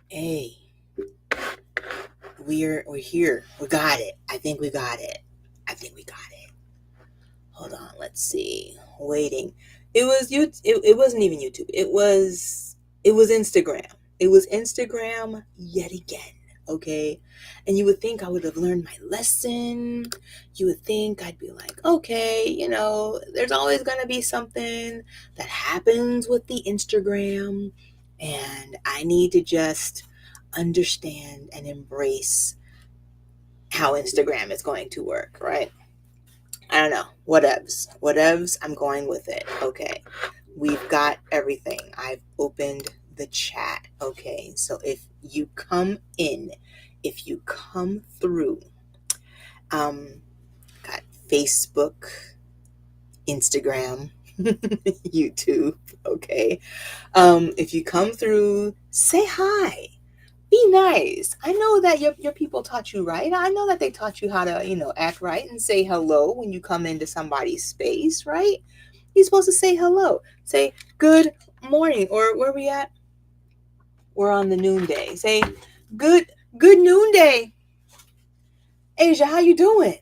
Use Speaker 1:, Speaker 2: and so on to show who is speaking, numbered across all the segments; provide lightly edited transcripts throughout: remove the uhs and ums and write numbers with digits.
Speaker 1: Hey, we're here. We got it. I think we got it. I think we got it. Hold on. Let's see. Waiting. It was you. It wasn't even YouTube. It was Instagram. It was Instagram yet again. Okay, and you would think I would have learned my lesson. You would think I'd be like, okay, there's always gonna be something that happens with the Instagram, and I need to just understand and embrace how Instagram is going to work, right? I don't know. Whatevs. Whatevs. I'm going with it. Okay. We've got everything. I've opened the chat. Okay. So you come in, if you come through, um, got Facebook, Instagram, YouTube. Okay. If you come through, say hi. Be nice. I know that your people taught you right. I know that they taught you how to, act right and say hello when you come into somebody's space, right? You're supposed to say hello. Say good morning, or where we at? We're on the noonday. Say good good noonday. Asia, how you doing?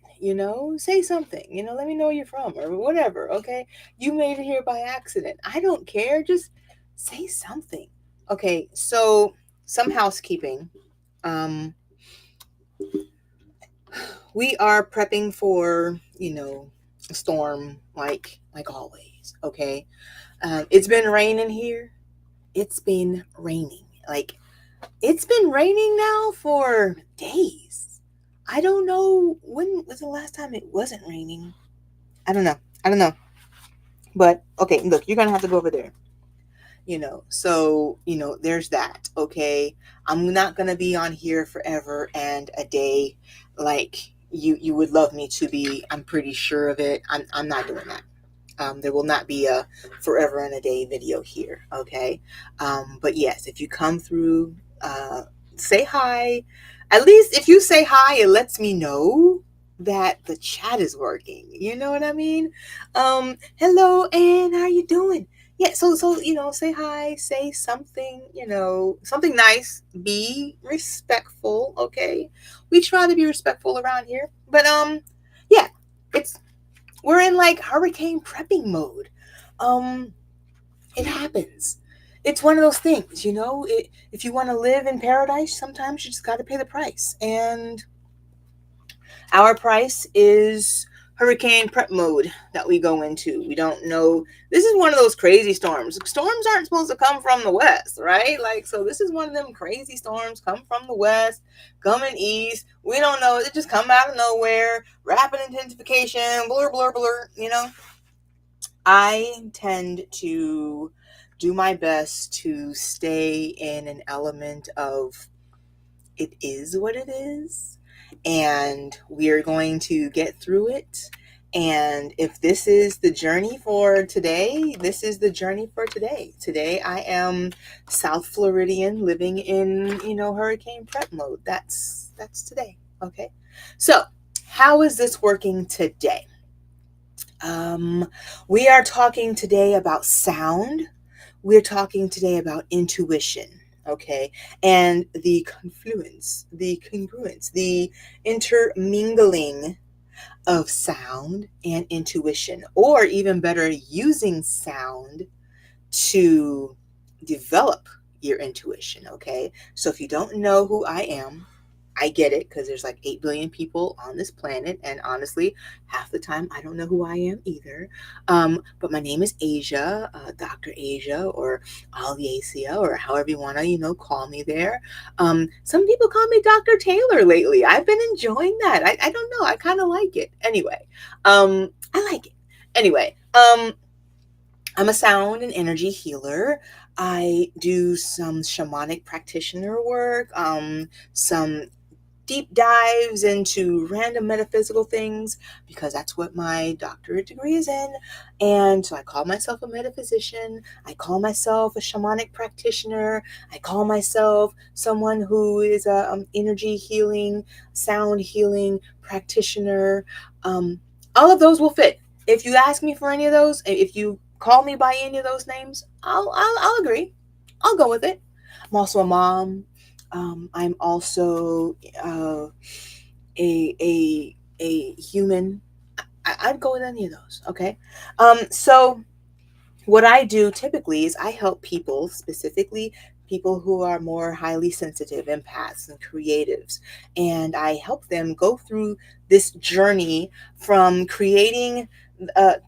Speaker 1: Say something. Let me know where you're from or whatever, okay? You made it here by accident. I don't care. Just say something. Okay, so some housekeeping. Um we are prepping for a storm, like always. Okay, it's been raining here. It's been raining, like it's been raining now for days. I don't know when was the last time it wasn't raining. I don't know. But okay, look, you're gonna have to go over there. So there's that. Okay, I'm not gonna be on here forever and a day like you would love me to be. I'm pretty sure of it. I'm not doing that. There will not be a forever and a day video here. Okay, but yes, if you come through, say hi. At least if you say hi, it lets me know that the chat is working. You know what I mean? Hello, Ann, how you doing? Yeah, so say hi, say something, something nice. Be respectful, okay? We try to be respectful around here, but yeah, it's we're in like hurricane prepping mode. Um, it happens. It's one of those things, if you want to live in paradise, sometimes you just got to pay the price, and our price is hurricane prep mode that we go into. We don't know. This is one of those crazy storms. Storms aren't supposed to come from the west, right? Like, so this is one of them crazy storms come from the west, coming east. We don't know. It just come out of nowhere, rapid intensification, blur, blur, blur, I tend to do my best to stay in an element of it is what it is, and we're going to get through it. And if this is the journey for today, this is the journey for today. Today I am South Floridian living in, hurricane prep mode. That's today. Okay. So, how is this working today? Um, we are talking today about sound. We're talking today about intuition, okay? And the confluence, the congruence, the intermingling of sound and intuition, or even better, using sound to develop your intuition, okay? So if you don't know who I am, I get it because there's like 8 billion people on this planet. And honestly, half the time I don't know who I am either. But my name is Asia, Dr. Asia, or Aliasia, or however you want to, call me there. Some people call me Dr. Taylor lately. I've been enjoying that. I don't know. I kind of like it. Anyway, I like it. Anyway, I'm a sound and energy healer. I do some shamanic practitioner work, some deep dives into random metaphysical things because that's what my doctorate degree is in. And so I call myself a metaphysician. I call myself a shamanic practitioner. I call myself someone who is a energy healing, sound healing practitioner. All of those will fit. If you ask me for any of those, if you call me by any of those names, I'll agree. I'll go with it. I'm also a mom. I'm also a human. I'd go with any of those. Okay. So what I do typically is I help people, specifically people who are more highly sensitive, empaths and creatives, and I help them go through this journey from creating,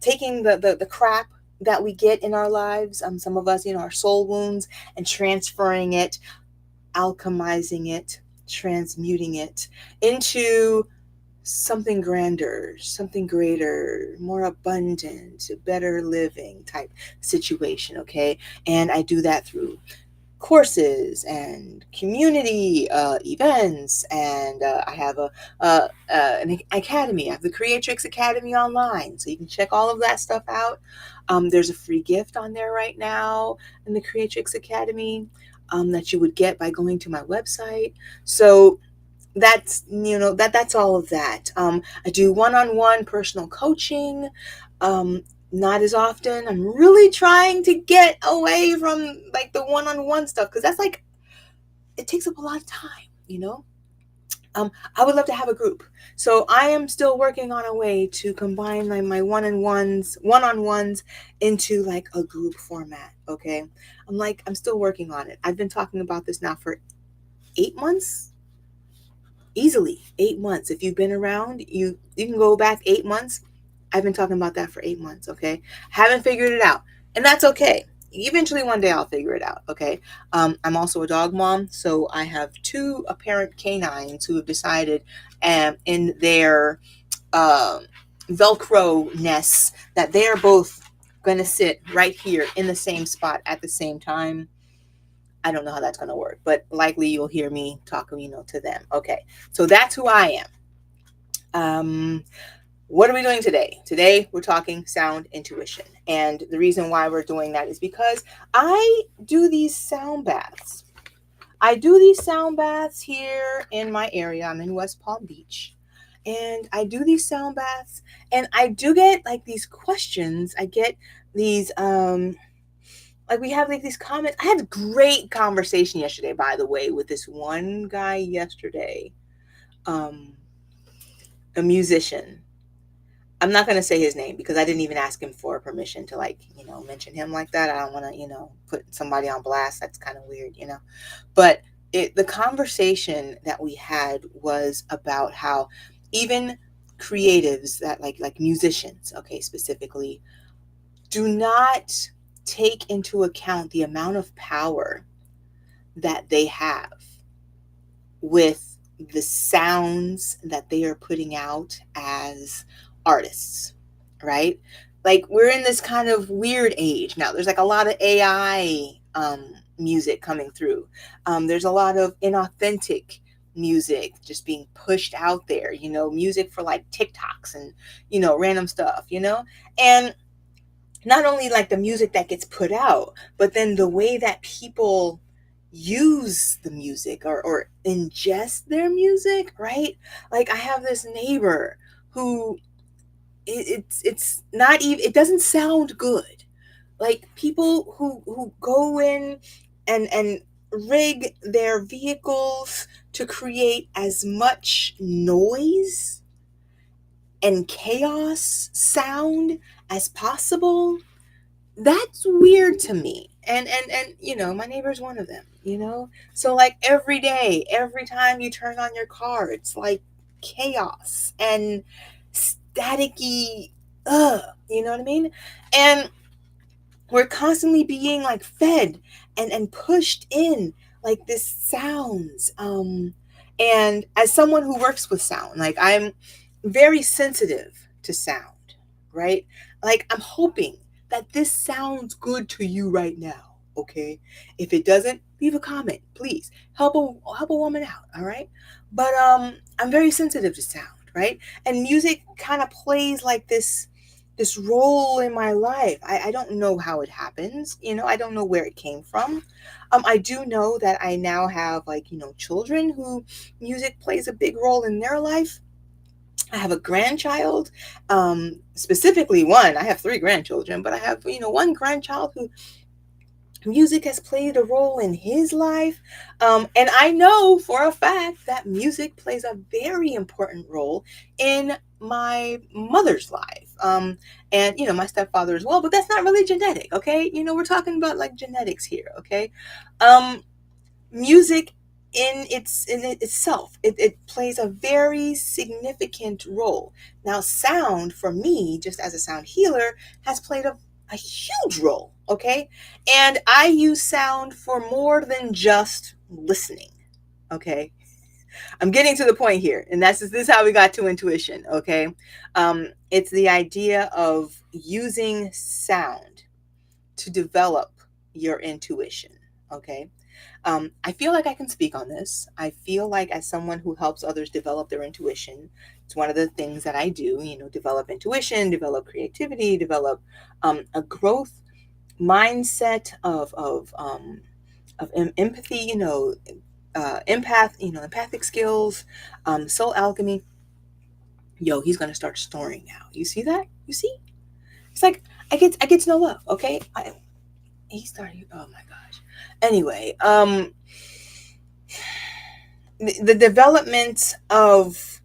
Speaker 1: taking the crap that we get in our lives, some of us, our soul wounds, and transferring it, alchemizing it, transmuting it into something grander, something greater, more abundant, better living type situation. Okay. And I do that through courses and community events. And I have an academy. I have the Creatrix Academy online. So you can check all of that stuff out. There's a free gift on there right now in the Creatrix Academy that you would get by going to my website. So that's all of that. I do one-on-one personal coaching, not as often. I'm really trying to get away from like the one-on-one stuff, because that's like, it takes up a lot of time. I would love to have a group, so I am still working on a way to combine my one-on-ones into like a group format. Okay, I'm still working on it. I've been talking about this now for 8 months, easily 8 months. If you've been around, you can go back 8 months. I've been talking about that for 8 months. Okay, haven't figured it out, and that's okay. Eventually one day I'll figure it out. Okay. I'm also a dog mom, so I have two apparent canines who have decided, in their uh, velcro nests, that they are both going to sit right here in the same spot at the same time. I don't know how that's going to work, but likely you'll hear me talking, to them. Okay. So that's who I am. What are we doing today? Today, we're talking sound intuition. And the reason why we're doing that is because I do these sound baths. I do these sound baths here in my area. I'm in West Palm Beach. And I do these sound baths, and I do get like these questions. I get these like, we have like these comments. I had a great conversation yesterday, by the way, with this one guy yesterday, um, a musician. I'm not gonna say his name because I didn't even ask him for permission to like, mention him like that. I don't want to, put somebody on blast. That's kind of weird. But the conversation that we had was about how even creatives, that like musicians, okay, specifically, do not take into account the amount of power that they have with the sounds that they are putting out as artists, right? Like, we're in this kind of weird age now. There's like a lot of AI music coming through. There's a lot of inauthentic music just being pushed out there, music for like TikToks and, random stuff. And not only like the music that gets put out, but then the way that people use the music, or ingest their music, right? Like, I have this neighbor who, it's not even, it doesn't sound good. Like, people who go in and rig their vehicles to create as much noise and chaos sound as possible, that's weird to me. And my neighbor's one of them. So like, every day, every time you turn on your car, it's like chaos and staticky, you know what I mean? And we're constantly being like fed and pushed in like this sounds. And as someone who works with sound, like, I'm very sensitive to sound, right? Like, I'm hoping that this sounds good to you right now. Okay, if it doesn't, leave a comment, please. Help a woman out. All right. But I'm very sensitive to sound, right? And music kind of plays like this role in my life. I don't know how it happens. I don't know where it came from. I do know that I now have, like, children who music plays a big role in their life. I have a grandchild, specifically one. I have three grandchildren, but I have, one grandchild who music has played a role in his life. And I know for a fact that music plays a very important role in my mother's life. And, my stepfather as well, but that's not really genetic, okay? We're talking about like genetics here, okay? Music in itself, it plays a very significant role. Now, sound for me, just as a sound healer, has played a huge role, okay? And I use sound for more than just listening, okay? I'm getting to the point here, and this is how we got to intuition, okay? It's the idea of using sound to develop your intuition, okay? I feel like I can speak on this. I feel like, as someone who helps others develop their intuition, it's one of the things that I do, develop intuition, develop creativity, develop a growth mindset of empathy, empathic skills, soul alchemy. Yo, he's going to start snoring now. You see that? You see? It's like, I get to know love, okay? He started, oh my gosh. Anyway, the development of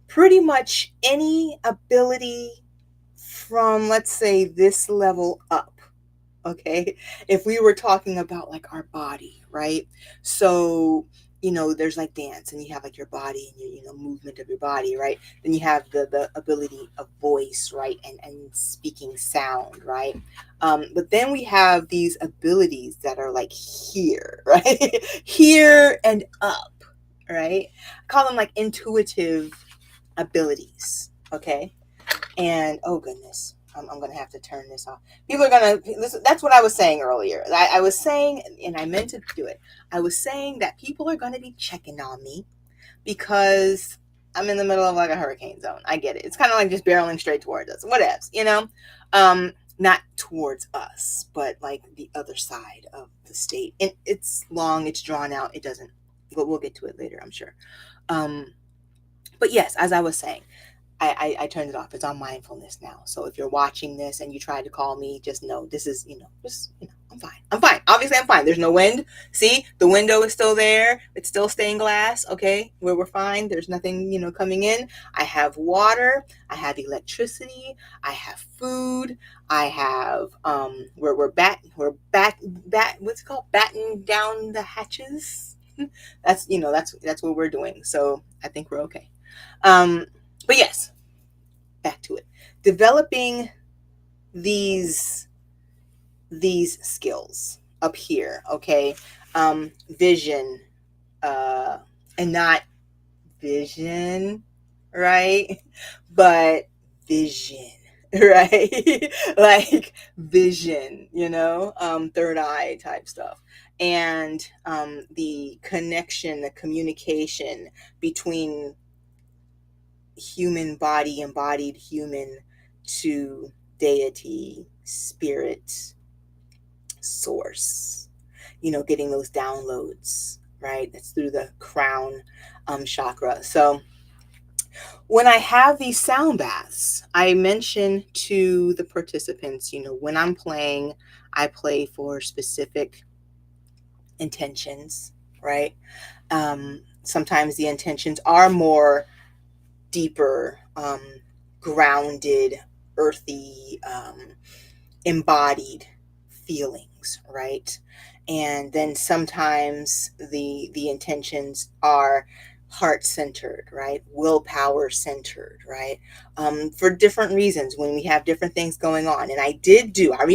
Speaker 1: pretty much any ability from, let's say, this level up, okay? If we were talking about like our body, right? So, there's like dance, and you have like your body and your, movement of your body, right? Then you have the ability of voice, right? And speaking sound, right? But then we have these abilities that are like here, right? Here and up, right? I call them like intuitive abilities, okay? And oh goodness, I'm gonna have to turn this off. People are gonna listen. That's what I was saying earlier. I was saying, and I meant to do it. I was saying that people are gonna be checking on me because I'm in the middle of like a hurricane zone. I get it. It's kind of like just barreling straight towards us. Whatevs. Not towards us, but like the other side of the state. And it's long. It's drawn out. It doesn't. We'll get to it later, I'm sure. But yes, as I was saying, I turned it off. It's on mindfulness now. So if you're watching this and you try to call me, just know this is, I'm fine. I'm fine. Obviously, I'm fine. There's no wind. See, the window is still there. It's still stained glass. Okay, we're fine. There's nothing, coming in. I have water. I have electricity. I have food. I have we're what's it called? Batten down the hatches. That's what we're doing. So I think we're okay. But yes, back to it. Developing these skills up here, okay? Vision, and not vision, right? But vision, right? Like vision, third eye type stuff. And the connection, the communication between human body, embodied human, to deity, spirit, source, getting those downloads, right? That's through the crown chakra. So when I have these sound baths, I mention to the participants, when I'm playing, I play for specific intentions, right? Sometimes the intentions are more deeper, grounded, earthy, embodied feelings, right? And then sometimes the intentions are heart centered, right? Willpower centered, right? For different reasons when we have different things going on. And I did do a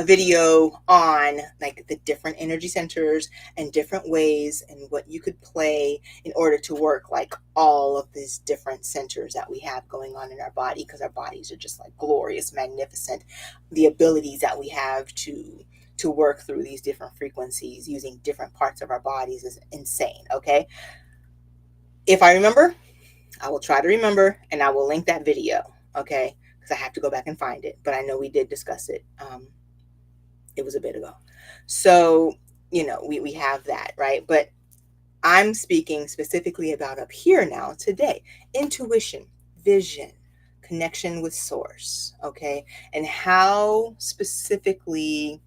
Speaker 1: video on like the different energy centers and different ways and what you could play in order to work like all of these different centers that we have going on in our body, because our bodies are just like glorious, magnificent. The abilities that we have to work through these different frequencies using different parts of our bodies is insane, okay? If I remember, I will try to remember, and I will link that video, okay? Because I have to go back and find it, but I know we did discuss it. It was a bit ago. So, we have that, right? But I'm speaking specifically about up here now today. Intuition, vision, connection with source, okay? And how specifically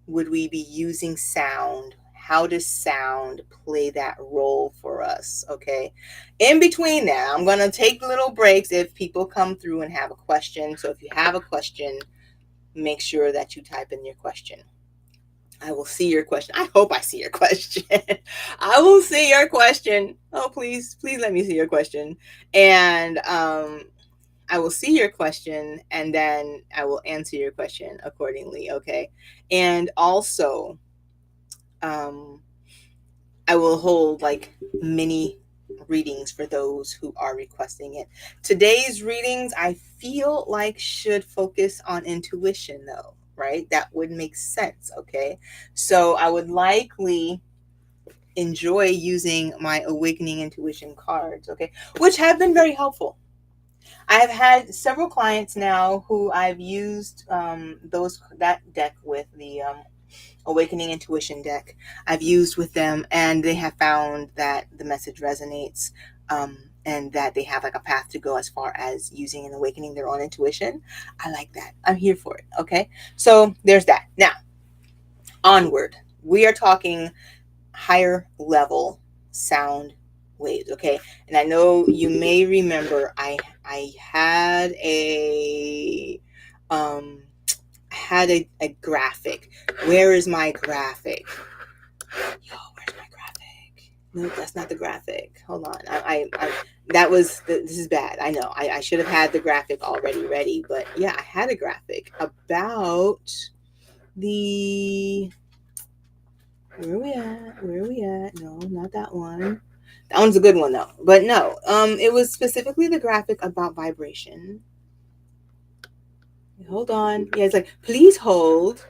Speaker 1: would we be using sound? How does sound play that role for us, okay? In between that, I'm going to take little breaks if people come through and have a question. So if you have a question, make sure that you type in your question. I will see your question. I hope I see your question. I will see your question. Oh, please, please let me see your question. And I will see your question and then I will answer your question accordingly, okay? And also, I will hold like mini readings for those who are requesting it. Today's readings, I feel like should focus on intuition though, right? That would make sense, okay? So I would likely enjoy using my awakening intuition cards, okay? Which have been very helpful. I have had several clients now who I've used that deck with, the Awakening Intuition deck. I've used with them, and they have found that the message resonates, and that they have like a path to go as far as using and awakening their own intuition. I like that. I'm here for it. Okay, so there's that. Now, onward. We are talking higher level sound waves, okay? And I know you may remember I had a graphic. Where is my graphic? Yo, where's my graphic? No, that's not the graphic. Hold on. This is bad. I know. I should have had the graphic already ready, but yeah, I had a graphic about the where are we at? Where are we at? No, not that one. That one's a good one though. But no, it was specifically the graphic about vibration. Hold on. Yeah, it's like, please hold.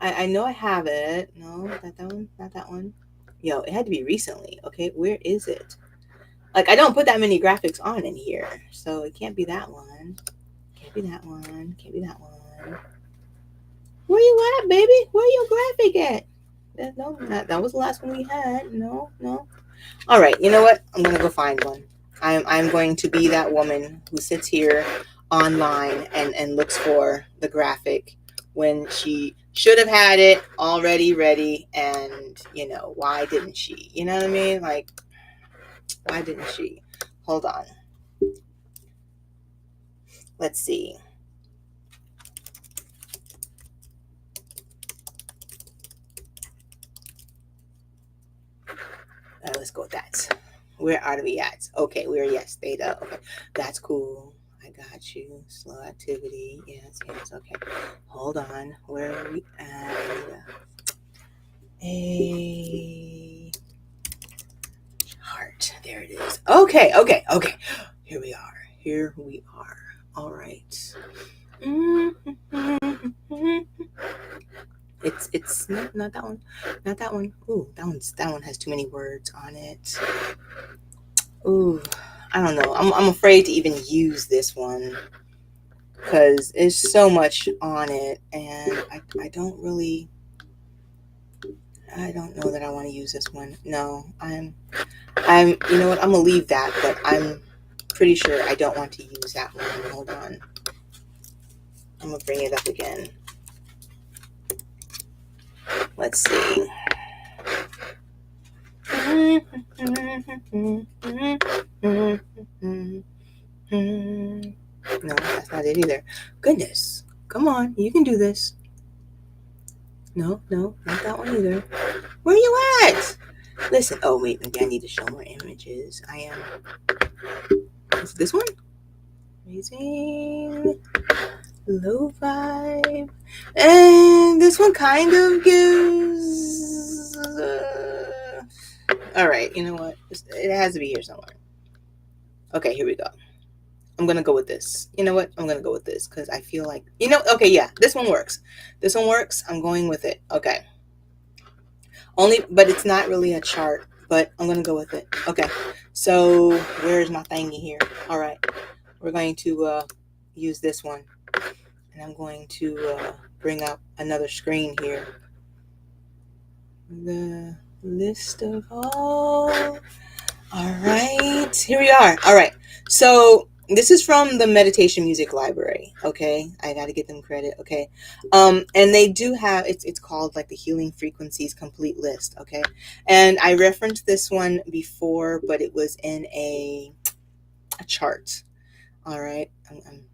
Speaker 1: I know I have it. No, not that one. Not that one. Yo, it had to be recently. Okay, where is it? Like, I don't put that many graphics on in here, so it can't be that one. Can't be that one. Can't be that one. Where you at, baby? Where your graphic at? No, that was the last one we had. No. All right, you know what? I'm gonna go find one. I'm going to be that woman who sits here online and looks for the graphic when she should have had it already ready. And why didn't she? You know what I mean? Like, why didn't she? Hold on. Let's see. Let's go with that. Where are we at? Okay, we're yes, theta. Okay, that's cool. I got you. Slow activity. Yes. Okay. Hold on. Where are we at? A heart. There it is. Okay. Here we are. All right. It's not that one. Not that one. Ooh, that one has too many words on it. Ooh, I don't know. I'm afraid to even use this one because there's so much on it, and I don't know that I want to use this one. No, I'm you know what? I'm gonna leave that, but I'm pretty sure I don't want to use that one. Hold on. I'm gonna bring it up again. Let's see. No, that's not it either. Goodness. Come on, you can do this. No, not that one either. Where you at? Listen. Oh, wait, maybe I need to show more images. Is this one? Amazing. Low vibe. And this one kind of gives... all right, you know what? It has to be here somewhere. Okay, here we go. I'm going to go with this. You know what? I'm going to go with this because I feel like... okay, yeah, this one works. This one works. I'm going with it. Okay. But it's not really a chart, but I'm going to go with it. Okay, so where's my thingy here? All right, we're going to use this one. And I'm going to bring up another screen here. The list of all right, here we are. All right, so This is from the Meditation Music Library. Okay, I got to give them credit. Okay, and they do have it's called like the Healing Frequencies Complete List. Okay, and I referenced this one before, but it was in a chart. All right,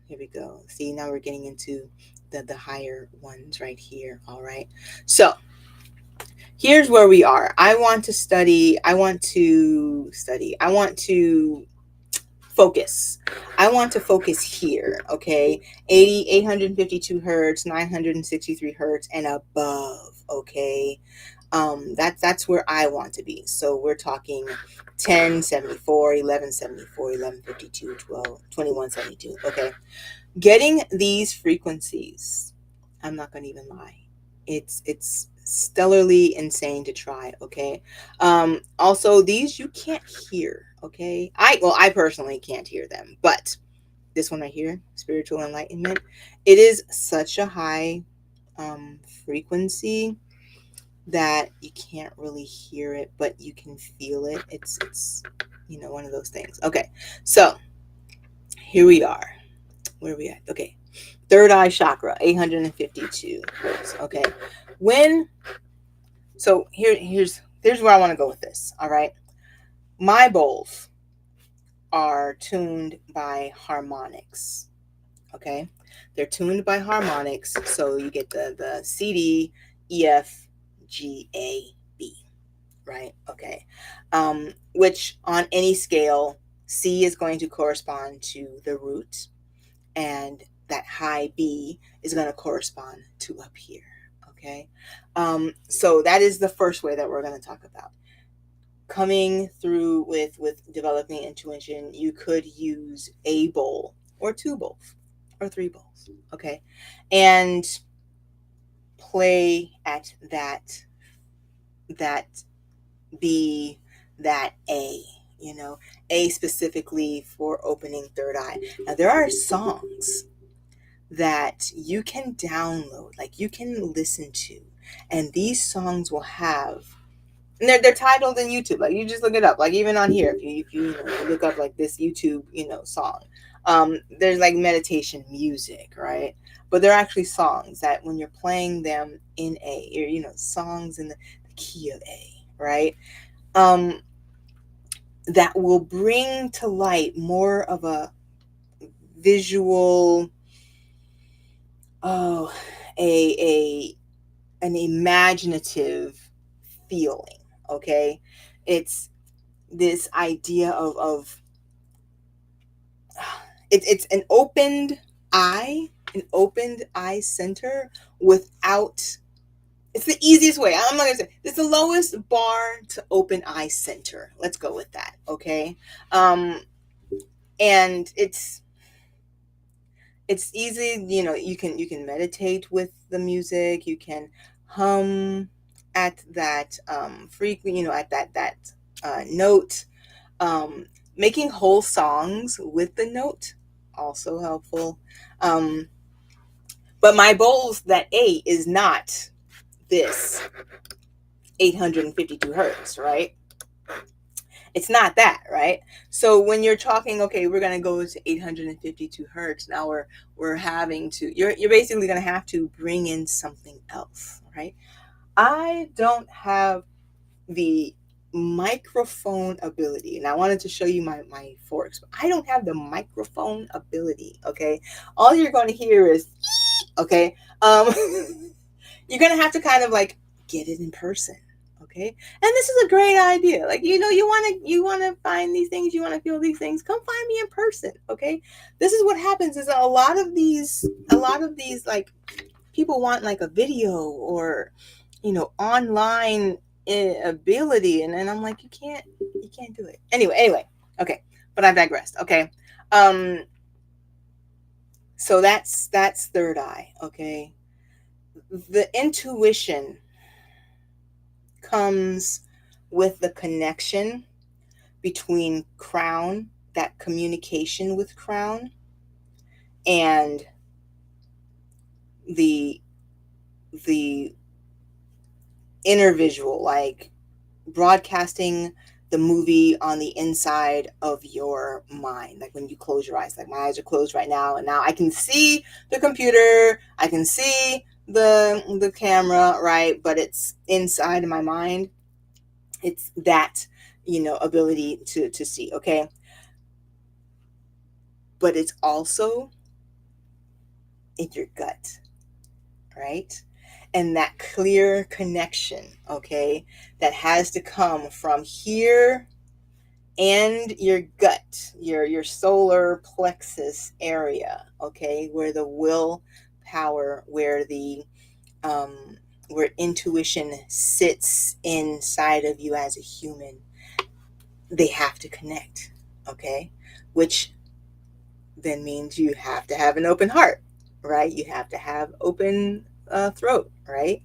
Speaker 1: here we go. See, now we're getting into the higher ones right here. All right, so here's where we are. I want to study. I want to study. I want to focus. I want to focus here, okay? 852 hertz, 963 hertz, and above, okay? That's where I want to be. So we're talking 1074, 1174, 1152, 12, 2172, okay? Getting these frequencies, I'm not going to even lie. It's stellarly insane to try, okay? Also, these you can't hear, okay? I personally can't hear them, but this one right here, spiritual enlightenment, it is such a high frequency that you can't really hear it, but you can feel it. It's one of those things. Okay, so here we are. Where are we at? Okay, third eye chakra, 852 hertz. Okay, when so here's where I want to go with this. All right, my bowls are tuned by harmonics. Okay, they're tuned by harmonics, so you get the C D E F G A B. Right. Okay, which on any scale, C is going to correspond to the root, and that high B is going to correspond to up here. Okay, so that is the first way that we're going to talk about coming through with developing intuition. You could use a bowl or two bowls or three bowls, okay, and play at that B, that A, A specifically for opening third eye. Now there are songs that you can download, like you can listen to, and these songs will have, and they're titled in YouTube. Like you just look it up. Like even on here, if you look up like this YouTube song, there's like meditation music, right? But they're actually songs that when you're playing them in A, or songs in the key of A, right? Um, that will bring to light more of a visual, oh, a an imaginative feeling. Okay, it's this idea of it's an opened eye center without. It's the easiest way. I'm not gonna say it's the lowest bar to open eye center. Let's go with that. Okay, and it's easy. You can meditate with the music. You can hum at that frequency. At that note. Making whole songs with the note, also helpful. Um, but my bowls, that A is not this 852 hertz, right? It's not that, right? So when you're talking, okay, we're gonna go to 852 hertz. Now we're having to. You're basically gonna have to bring in something else, right? I don't have the microphone ability, and I wanted to show you my forks, but I don't have the microphone ability. Okay, all you're going to hear is okay. You're gonna have to kind of like get it in person. Okay, and this is a great idea. Like you want to find these things, you want to feel these things, come find me in person. Okay, this is what happens is a lot of these like people want like a video or online ability, and I'm like, you can't do it anyway. Okay, but I've digressed. Okay, um so that's third eye. Okay, the intuition comes with the connection between crown, that communication with crown, and the the inner visual, like broadcasting the movie on the inside of your mind. Like when you close your eyes, like my eyes are closed right now, and now I can see the computer, I can see the camera, right? But it's inside of my mind. It's that, ability to see, okay? But it's also in your gut, right? And that clear connection, okay, that has to come from here and your gut, your solar plexus area, okay, where the will power, um, where intuition sits inside of you as a human. They have to connect, okay, which then means you have to have an open heart, right? You have to have open throat, right?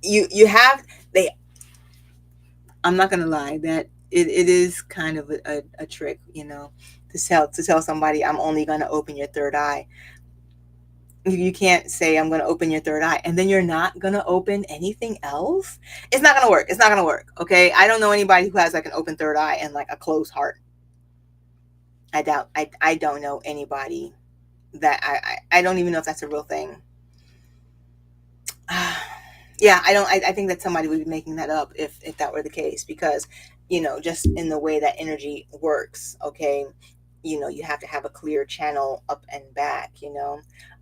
Speaker 1: You have they. I'm not gonna lie, that it is kind of a trick, to tell somebody I'm only gonna open your third eye. You can't say I'm gonna open your third eye and then you're not gonna open anything else. It's not gonna work. It's not gonna work. Okay. I don't know anybody who has like an open third eye and like a closed heart. I don't know anybody that I don't even know if that's a real thing. Yeah, I think that somebody would be making that up if that were the case, because just in the way that energy works, okay, you have to have a clear channel up and back.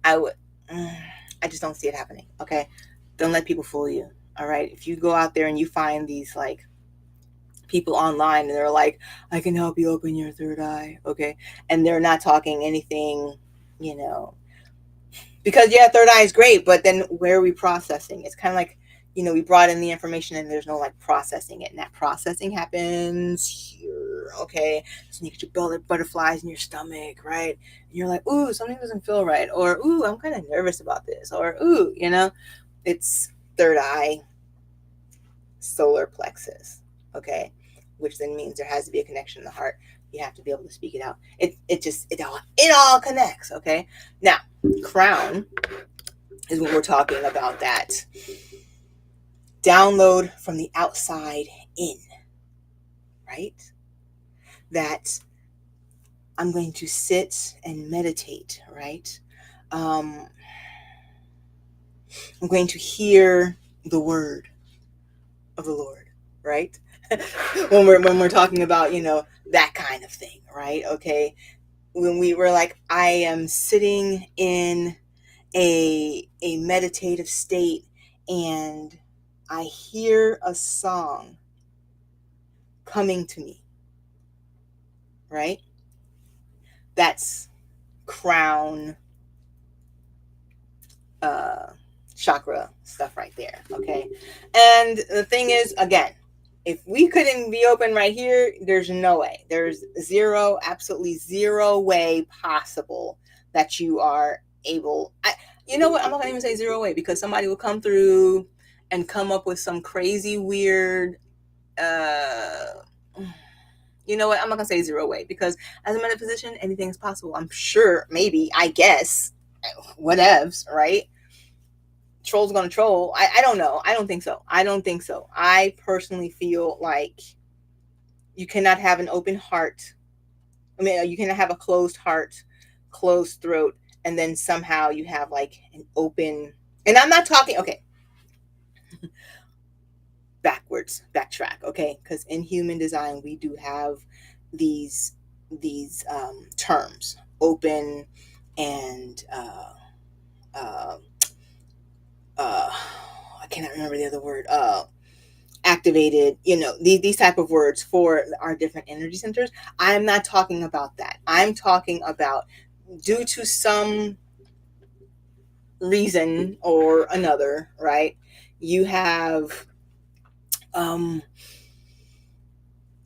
Speaker 1: I would I just don't see it happening. Okay, don't let people fool you. All right, if you go out there and you find these like people online and they're like, I can help you open your third eye, okay, and they're not talking anything, you know because yeah, third eye is great, but then where are we processing? It's kind of like, we brought in the information and there's no like processing it, and that processing happens here, okay? So you get your butterflies in your stomach, right? And you're like, ooh, something doesn't feel right, or ooh, I'm kind of nervous about this, or ooh, it's third eye, solar plexus, okay? Which then means there has to be a connection in the heart. You have to be able to speak it out. It all connects, okay? Now, crown is when we're talking about that download from the outside in, right? That I'm going to sit and meditate, right? Um, I'm going to hear the word of the Lord, right? when we're talking about, that kind of thing, right? Okay. When we were like, I am sitting in a meditative state and I hear a song coming to me, right? That's crown uh, chakra stuff right there, okay? And the thing is, again, if we couldn't be open right here, there's no way. There's absolutely zero way possible that you are able. You know what? I'm not gonna even say zero way, because somebody will come through and come up with some crazy weird. Uh, you know what? I'm not gonna say zero way, because as a metaphysician, anything is possible. I'm sure, maybe, I guess, whatevs, right? Troll's gonna troll. I don't know. I don't think so. I personally feel like you cannot have an open heart. I mean, you cannot have a closed heart, closed throat, and then somehow you have like an open. And I'm not talking. Okay, backtrack. Okay, because in human design we do have these terms: open and uh, uh, I cannot remember the other word. Activated, these type of words for our different energy centers. I'm not talking about that. I'm talking about, due to some reason or another, right, you have um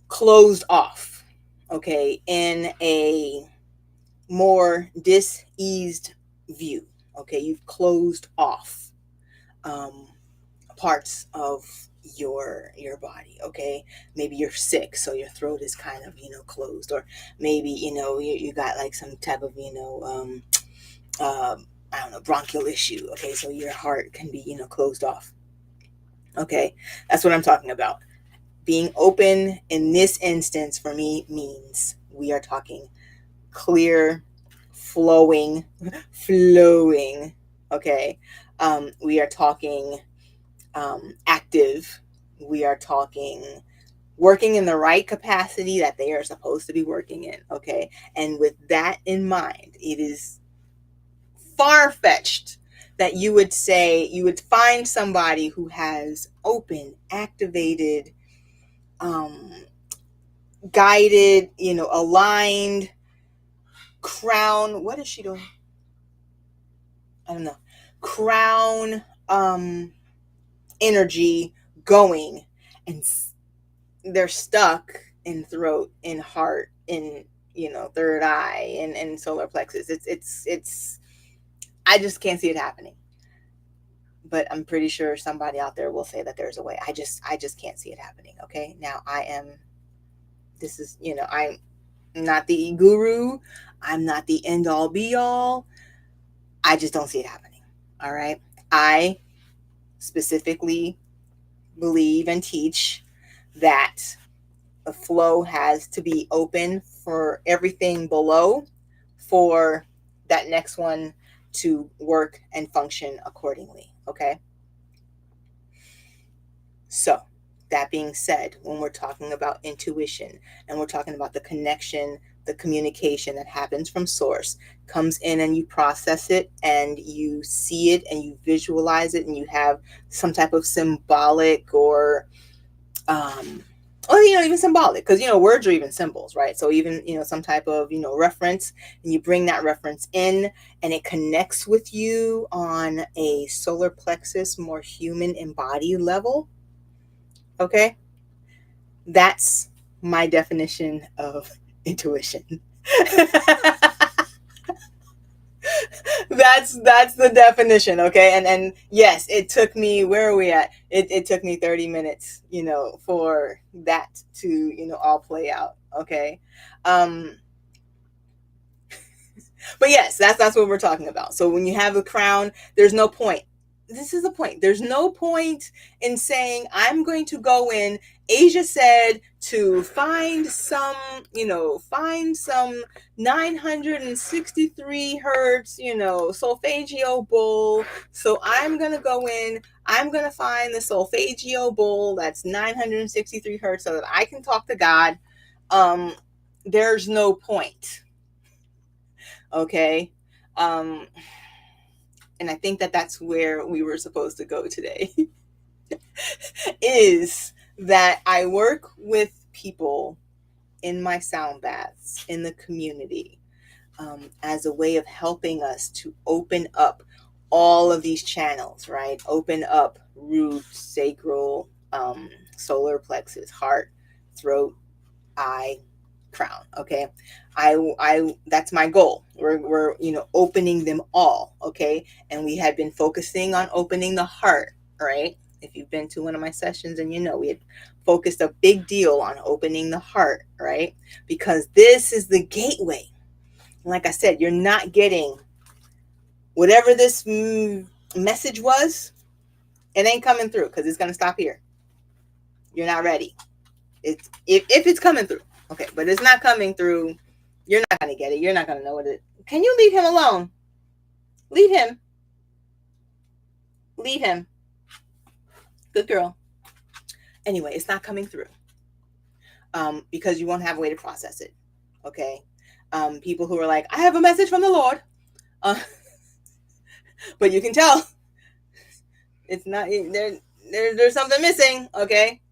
Speaker 1: closed off, okay, in a more diseased view, okay, you've closed off um parts of your body, okay, maybe you're sick, so your throat is kind of closed, or maybe you got like some type of I don't know, bronchial issue, okay, so your heart can be closed off, okay, that's what I'm talking about. Being open in this instance for me means we are talking clear, flowing, flowing. Okay. We are talking active. We are talking working in the right capacity that they are supposed to be working in. Okay. And with that in mind, it is far fetched that you would say you would find somebody who has open, activated, um, guided, aligned crown. What is she doing? I don't know. Crown energy going, and they're stuck in throat, in heart, in third eye, and solar plexus. It's I just can't see it happening. But I'm pretty sure somebody out there will say that there's a way. I just can't see it happening. Okay. Now this is, I'm not the guru. I'm not the end all be all. I just don't see it happening. All right. I specifically believe and teach that the flow has to be open for everything below for that next one to work and function accordingly. Okay. So, that being said, when we're talking about intuition and we're talking about the connection, the communication that happens from source, comes in and you process it and you see it and you visualize it and you have some type of symbolic or even symbolic, because words are even symbols, right? So even some type of reference, and you bring that reference in and it connects with you on a solar plexus, more human embodied level. Okay, that's my definition of intuition. that's the definition. Okay, and yes, it took me, where are we at, it took me 30 minutes for that to all play out. Okay. um But yes, that's what we're talking about. So when you have a crown, there's no point. This is the point. There's no point in saying, I'm going to go in, Asia said, to find some 963 hertz, solfeggio bowl. So I'm going to go in, I'm going to find the solfeggio bowl that's 963 hertz so that I can talk to God. There's no point. Okay. um and I think that that's where we were supposed to go today. Is that I work with people in my sound baths in the community, as a way of helping us to open up all of these channels, right? Open up root, sacral, solar plexus, heart, throat, eye, crown. Okay. I that's my goal. We're opening them all. Okay. And we had been focusing on opening the heart, right? If you've been to one of my sessions, and we had focused a big deal on opening the heart, right? Because this is the gateway. Like I said, you're not getting whatever this message was. It ain't coming through, because it's going to stop here. You're not ready. It's if it's coming through. Okay, but it's not coming through. You're not going to get it. You're not going to know what it. Can you leave him alone? Leave him. Leave him. Good girl. Anyway, it's not coming through. Because you won't have a way to process it. Okay. People who are like, I have a message from the Lord. But you can tell it's not there's something missing. Okay.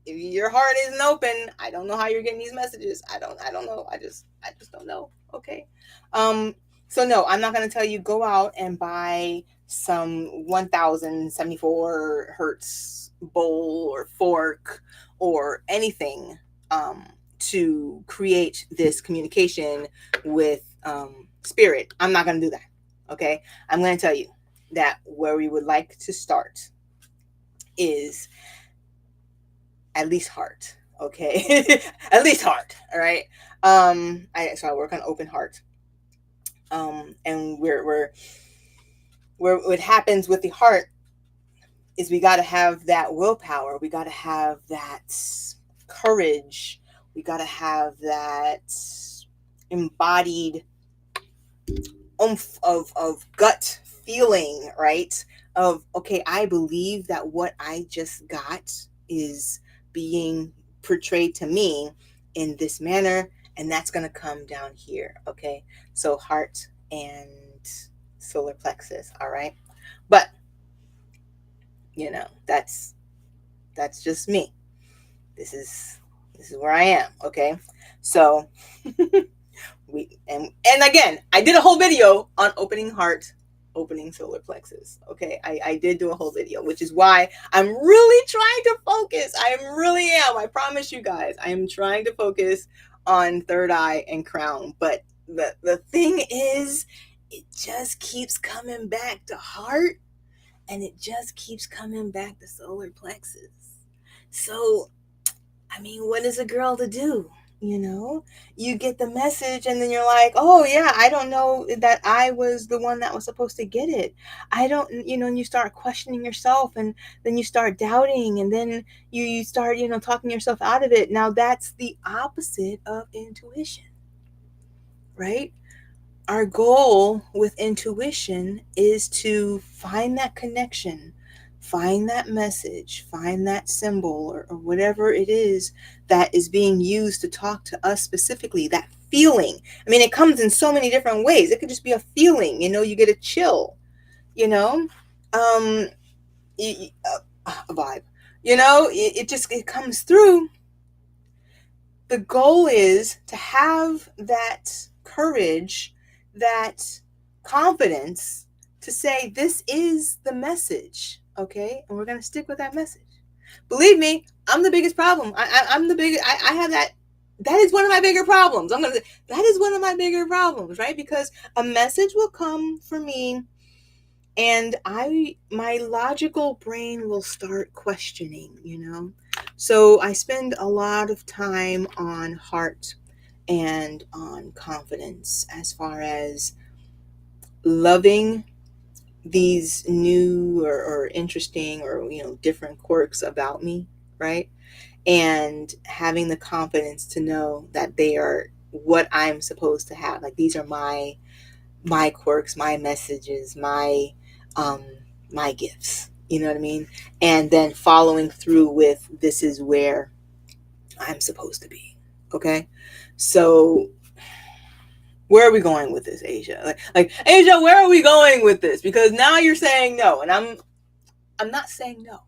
Speaker 1: If your heart isn't open, I don't know how you're getting these messages. I don't know. I just don't know. Okay. So no, I'm not going to tell you go out and buy some 1074 hertz bowl or fork or anything to create this communication with spirit. I'm not going to do that. Okay. I'm going to tell you that where we would like to start is at least heart. Okay. At least heart. All right. So I work on open heart. And where what happens with the heart is we got to have that willpower. We got to have that courage. We got to have that embodied oomph of gut feeling, right? Of, okay, I believe that what I just got is being portrayed to me in this manner, and that's going to come down here, okay? So heart and solar plexus, all right? But, that's just me. This is where I am, okay? So and again, I did a whole video on opening heart, opening solar plexus. Okay, I did do a whole video, which is why I'm really trying to focus. I really am. I promise you guys, I am trying to focus on third eye and crown. But the thing is, it just keeps coming back to heart, and it just keeps coming back to solar plexus. So, I mean, what is a girl to do? You get the message, and then you're like, oh yeah, I don't know that I was the one that was supposed to get it. I don't, and you start questioning yourself, and then you start doubting, and then you start, talking yourself out of it. Now that's the opposite of intuition, right? Our goal with intuition is to find that connection, find that message, find that symbol, or whatever it is that is being used to talk to us specifically, that feeling. I mean, it comes in so many different ways. It could just be a feeling, you get a chill, um, a vibe, it comes through. The goal is to have that courage, that confidence to say, this is the message, okay? And we're going to stick with that message. Believe me, I'm the biggest problem. I'm the biggest, I have that. That is one of my bigger problems. That is one of my bigger problems, right? Because a message will come for me, and my logical brain will start questioning, So I spend a lot of time on heart and on confidence, as far as loving these new or interesting or different quirks about me, right? And having the confidence to know that they are what I'm supposed to have. Like, these are my quirks, my messages, um my gifts, you know what I mean? And then following through with, this is where I'm supposed to be. Okay? So where are we going with this, Asia? Like Asia, where are we going with this? Because now you're saying no, and I'm not saying no.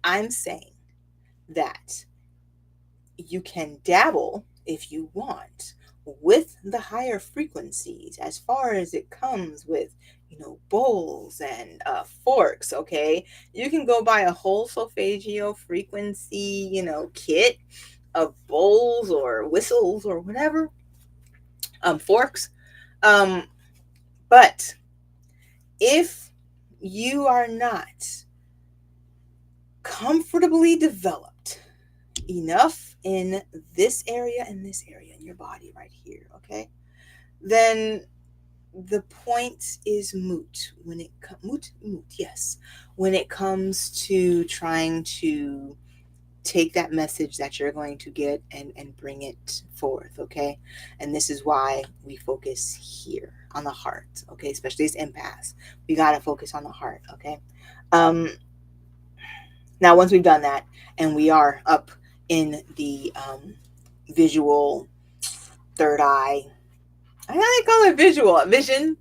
Speaker 1: I'm saying that you can dabble if you want with the higher frequencies, as far as it comes with bowls and forks. Okay, you can go buy a whole solfeggio frequency kit of bowls or whistles or whatever, forks, but if you are not comfortably developed enough in this area and this area in your body right here, okay, then the point is moot when it yes, when it comes to trying to take that message that you're going to get and bring it forth, okay? And this is why we focus here on the heart, okay? Especially as empaths, we got to focus on the heart, okay? Now, once we've done that, and we are up in the visual third eye, I know they call it visual visioning,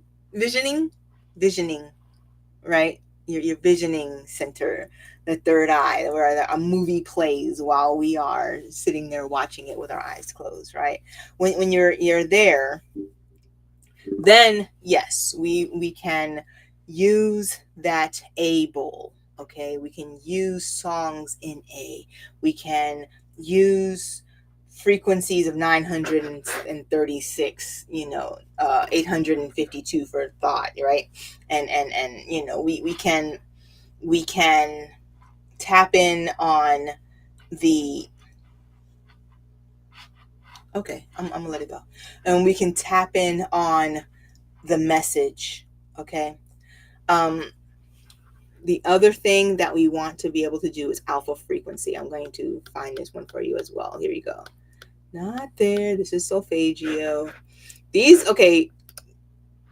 Speaker 1: right? Your visioning center, the third eye, where a movie plays while we are sitting there watching it with our eyes closed, right? When you're there, then yes, we can use that A bowl. Okay, we can use songs in A. We can use frequencies of 936, 852 for thought, right? And we can tap in on the, okay, I'm gonna let it go, and we can tap in on the message, okay? The other thing that we want to be able to do is alpha frequency. I'm going to find this one for you as well. Here you go. Not there. This is solfeggio. These, okay,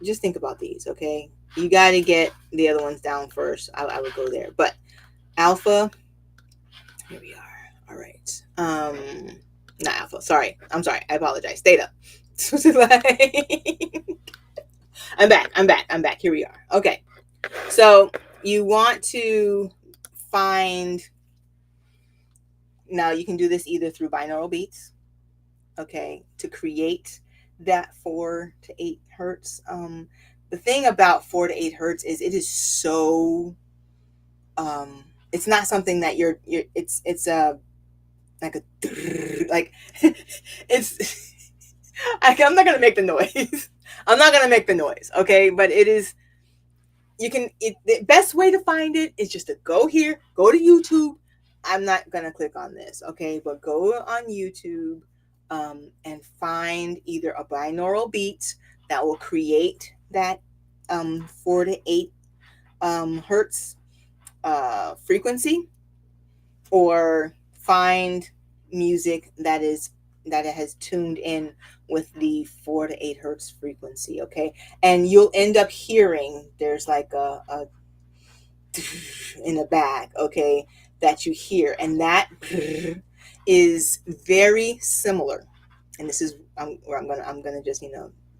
Speaker 1: just think about these, okay? You got to get the other ones down first. I would go there. But alpha, here we are. All right. Not alpha. Sorry. I'm sorry. I apologize. Theta. I'm back. Here we are. Okay. So you want to find, now you can do this either through binaural beats, okay, to create that 4 to 8 hertz. The thing about 4 to 8 hertz is it is so, it's not something that it's a, like a, like, it's, I'm not going to make the noise. I'm not going to make the noise. Okay. But it is, the best way to find it is just to go here, go to YouTube. I'm not going to click on this. Okay. But go on YouTube, and find either a binaural beat that will create that, 4 to 8, hertz, frequency, or find music that it has tuned in with the 4 to 8 hertz frequency. Okay. And you'll end up hearing there's like a in the back, okay, that you hear, and that is very similar. And this is where I'm gonna just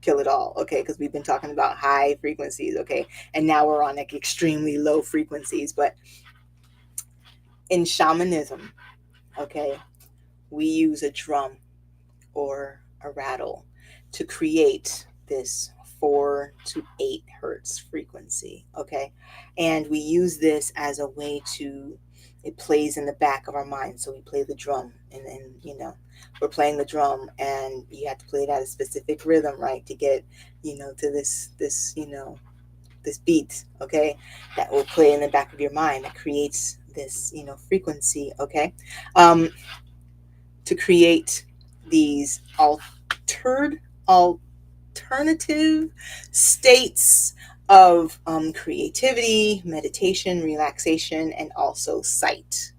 Speaker 1: kill it all, okay, because we've been talking about high frequencies, okay, and now we're on like extremely low frequencies. But in shamanism, okay, we use a drum or a rattle to create this 4 to 8 hertz frequency, okay, and we use this as a way to, it plays in the back of our mind. So we play the drum, and then we're playing the drum, and you have to play it at a specific rhythm, right, to get to this beat, okay, that will play in the back of your mind, that creates this frequency, okay, to create these alternative states of creativity, meditation, relaxation, and also sight.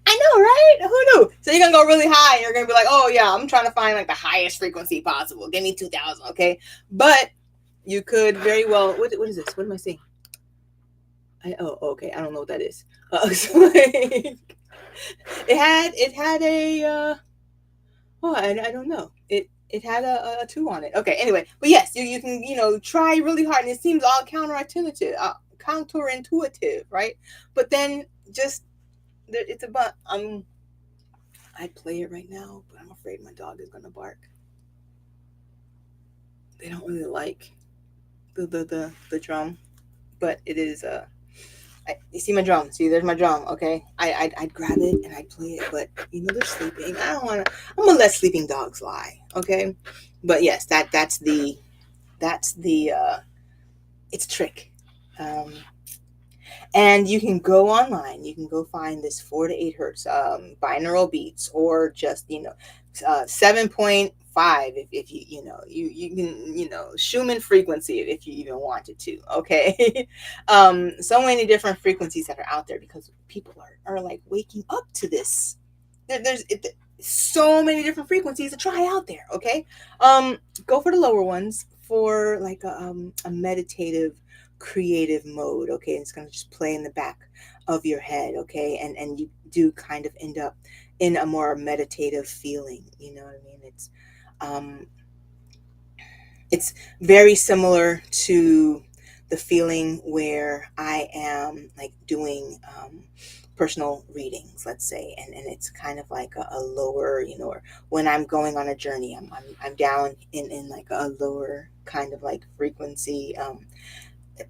Speaker 1: I know, right? Who knew? So you're gonna go really high, and you're gonna be like, "Oh yeah, I'm trying to find like the highest frequency possible. Give me 2,000, okay?" But you could very well. What is this? What am I saying? Okay. I don't know what that is. So like, it had a. I don't know. It had a 2 on it. Okay. Anyway, but yes, you can try really hard, and it seems all counterintuitive, right? But then just it's about I'd play it right now, but I'm afraid my dog is gonna bark. They don't really like the drum, but it is you see my drum. See, there's my drum. Okay, I'd grab it and I'd play it, but they're sleeping. I don't want to. I'm gonna let sleeping dogs lie. Okay, but yes, that's the it's a trick. And you can go online. You can go find this 4 to 8 hertz binaural beats, or just 7.5 if you can Schumann frequency if you even wanted to. Okay, so many different frequencies that are out there, because people are like waking up to this. There's so many different frequencies to try out there. Okay, go for the lower ones for like a meditative, creative mode. Okay, it's going to just play in the back of your head. Okay, and you do kind of end up in a more meditative feeling. You know what I mean? It's very similar to the feeling where I am like doing personal readings, let's say, and it's kind of like a lower, or when I'm going on a journey, I'm down in like a lower kind of like frequency.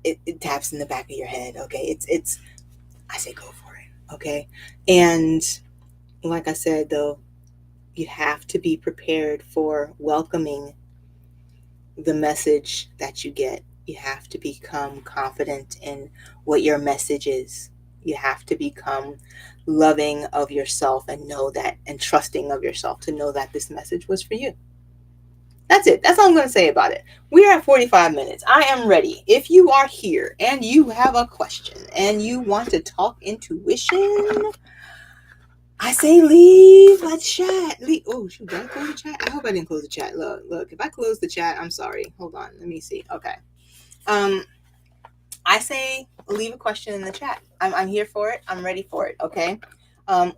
Speaker 1: It taps in the back of your head. Okay, it's I say go for it. Okay, and like I said, though, you have to be prepared for welcoming the message that you get. You have to become confident in what your message is. You have to become loving of yourself, and know that, and trusting of yourself to know that this message was for you. That's it. That's all I'm going to say about it. We are at 45 minutes. I am ready. If you are here and you have a question and you want to talk intuition, I say leave a chat. Leave. Oh, shoot, did I close the chat? I hope I didn't close the chat. Look. If I close the chat, I'm sorry. Hold on. Let me see. Okay. I say leave a question in the chat. I'm here for it. I'm ready for it. Okay.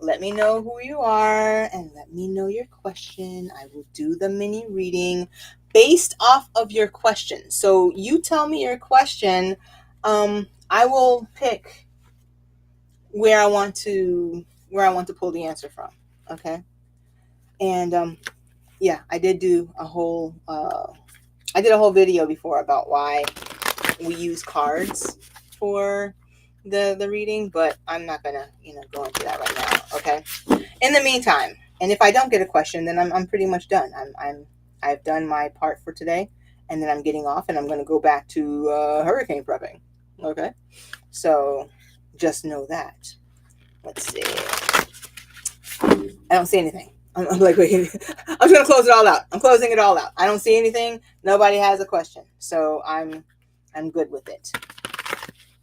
Speaker 1: Let me know who you are and let me know your question. I will do the mini reading based off of your question. So you tell me your question. I will pick where I want to pull the answer from. Okay. And yeah, I did a whole video before about why we use cards for the reading, but I'm not gonna go into that right now. Okay. In the meantime, and if I don't get a question, then I'm pretty much done. I've done my part for today, and then I'm getting off, and I'm gonna go back to hurricane prepping. Okay. So just know that. Let's see. I don't see anything. I'm like, wait, I'm just gonna close it all out. I'm closing it all out. I don't see anything. Nobody has a question, so I'm good with it.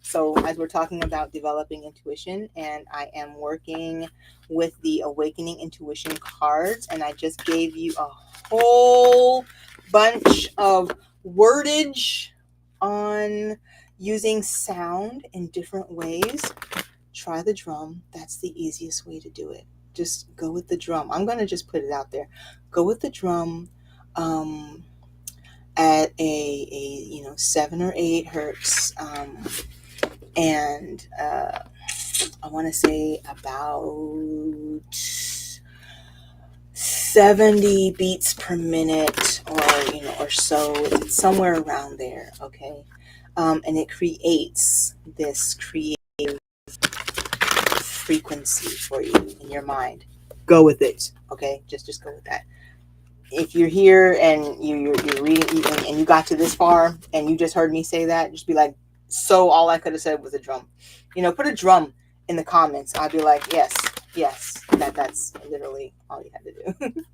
Speaker 1: So as we're talking about developing intuition, and I am working with the Awakening Intuition cards, and I just gave you a whole bunch of wordage on using sound in different ways. Try the drum. That's the easiest way to do it. Just go with the drum. I'm going to just put it out there. Go with the drum at a 7 or 8 hertz. And I want to say about 70 beats per minute, or so. It's somewhere around there. Okay. And it creates this creative frequency for you in your mind. Go with it. Okay. Just go with that. If you're here and you're reading and you got to this far and you just heard me say that, just be like, so all I could have said was a drum. Put a drum in the comments. I'll be like, yes, that's literally all you had to do.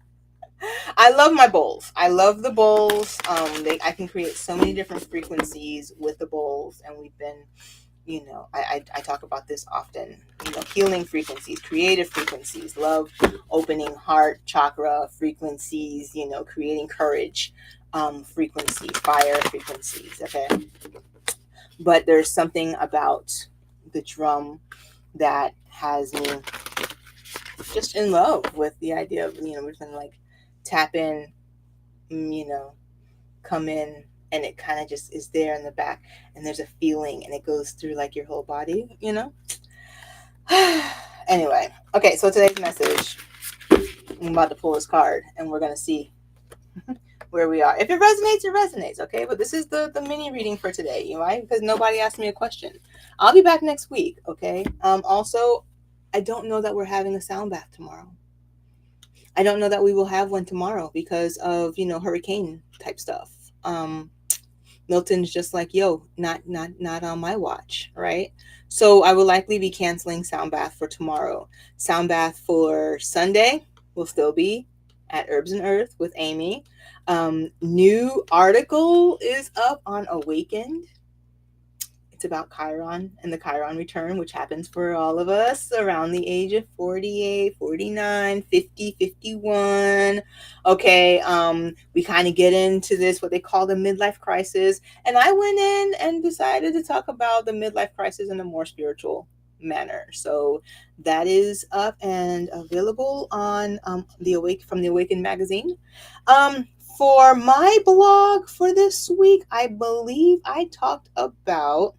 Speaker 1: I love my bowls. I love the bowls. I can create so many different frequencies with the bowls, and we've been, I talk about this often. Healing frequencies, creative frequencies, love, opening heart chakra frequencies. Creating courage, frequencies, fire frequencies. Okay. But there's something about the drum that has me just in love with the idea of, we're just gonna like tap in, come in, and it kind of just is there in the back, and there's a feeling, and it goes through like your whole body, Anyway, okay, so today's message, I'm about to pull this card, and we're gonna see where we are. If it resonates, it resonates, okay? But this is the mini reading for today, right? Because nobody asked me a question. I'll be back next week, okay? Also, I don't know that we're having a sound bath tomorrow. I don't know that we will have one tomorrow because of, hurricane type stuff. Milton's just like, yo, not on my watch, right? So I will likely be canceling sound bath for tomorrow. Sound bath for Sunday will still be at Herbs and Earth with Amy. New article is up on Awakened. It's about Chiron and the Chiron return, which happens for all of us around the age of 48, 49, 50, 51. Okay, we kind of get into this, what they call the midlife crisis. And I went in and decided to talk about the midlife crisis in a more spiritual manner. So that is up and available on from the Awakened magazine. For my blog for this week, I believe I talked about...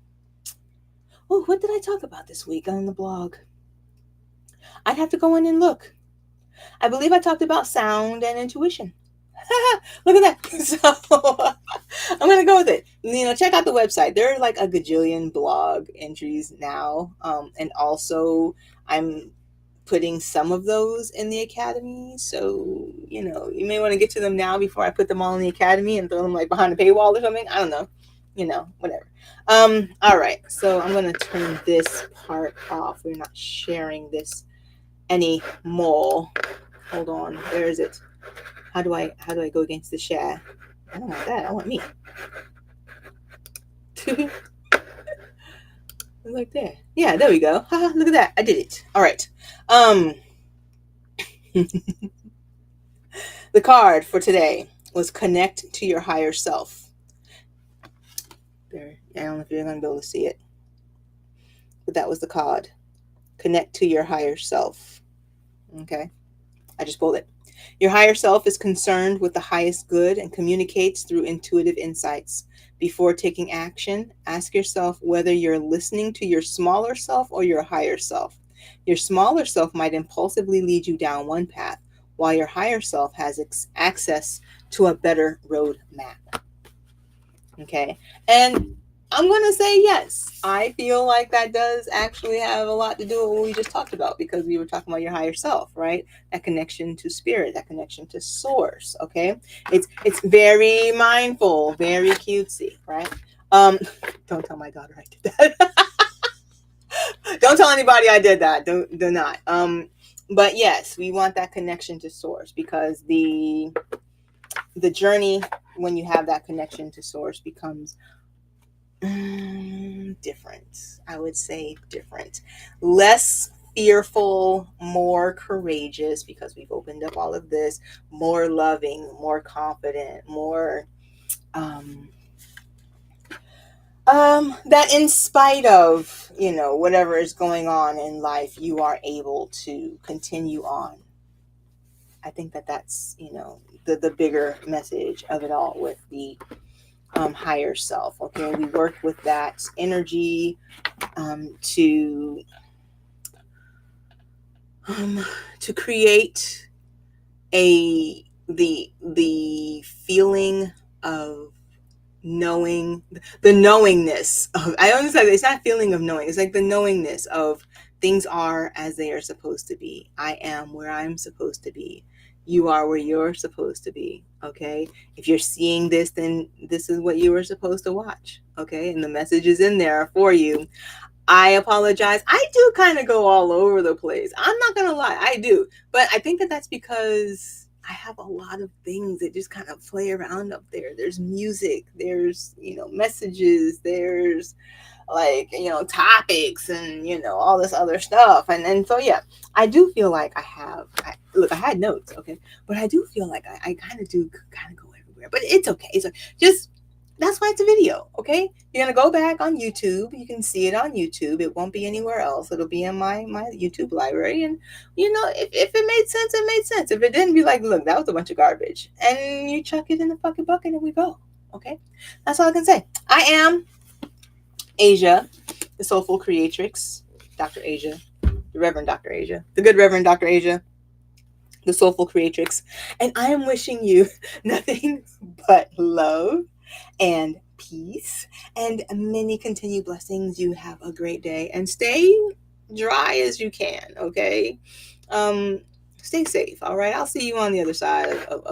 Speaker 1: Oh, what did I talk about this week on the blog? I'd have to go in and look. I believe I talked about sound and intuition. Look at that. So I'm going to go with it. Check out the website. There are like a gajillion blog entries now. And also I'm putting some of those in the academy. So, you may want to get to them now before I put them all in the academy and throw them like behind a paywall or something. I don't know. Whatever. All right. So I'm going to turn this part off. We're not sharing this anymore. Hold on. Where is it? How do I go against the share? I don't want that. I want me. Like there. Yeah, there we go. Look at that. I did it. All right. The card for today was connect to your higher self. There. I don't know if you're going to be able to see it, but that was the card. Connect to your higher self. Okay. I just pulled it. Your higher self is concerned with the highest good and communicates through intuitive insights. Before taking action, ask yourself whether you're listening to your smaller self or your higher self. Your smaller self might impulsively lead you down one path, while your higher self has access to a better road map. Okay. And I'm going to say yes. I feel like that does actually have a lot to do with what we just talked about, because we were talking about your higher self, right? That connection to spirit, that connection to source. Okay. It's very mindful, very cutesy, right? Don't tell my daughter I did that. Don't tell anybody I did that. Do not. But yes, we want that connection to source, because the journey, when you have that connection to source, becomes different. I would say different. Less fearful, more courageous, because we've opened up all of this, more loving, more confident, more that in spite of, whatever is going on in life, you are able to continue on. I think that's, the bigger message of it all with the higher self. Okay, we work with that energy to create the feeling of knowing, the knowingness of, I understand it's not feeling of knowing, it's like the knowingness of things are as they are supposed to be. I am where I'm supposed to be. You are where you're supposed to be. Okay, if you're seeing this, then this is what you were supposed to watch. Okay, and the message is in there for you. I apologize. I do kind of go all over the place. I'm not going to lie. I do. But I think that's because I have a lot of things that just kind of play around up there. There's music, there's, messages, there's topics and, all this other stuff. And so, yeah, I do feel like I had notes. Okay. But I do feel like I kind of do kind of go everywhere, but it's okay. It's just, that's why it's a video, okay? You're going to go back on YouTube. You can see it on YouTube. It won't be anywhere else. It'll be in my YouTube library. And, if it made sense, it made sense. If it didn't, be like, look, that was a bunch of garbage. And you chuck it in the fucking bucket and we go, okay? That's all I can say. I am Asia, the soulful creatrix, Dr. Asia, the Reverend Dr. Asia, the good Reverend Dr. Asia, the soulful creatrix. And I am wishing you nothing but love and peace and many continued blessings. You have a great day and stay dry as you can. Okay. Stay safe. All right. I'll see you on the other side of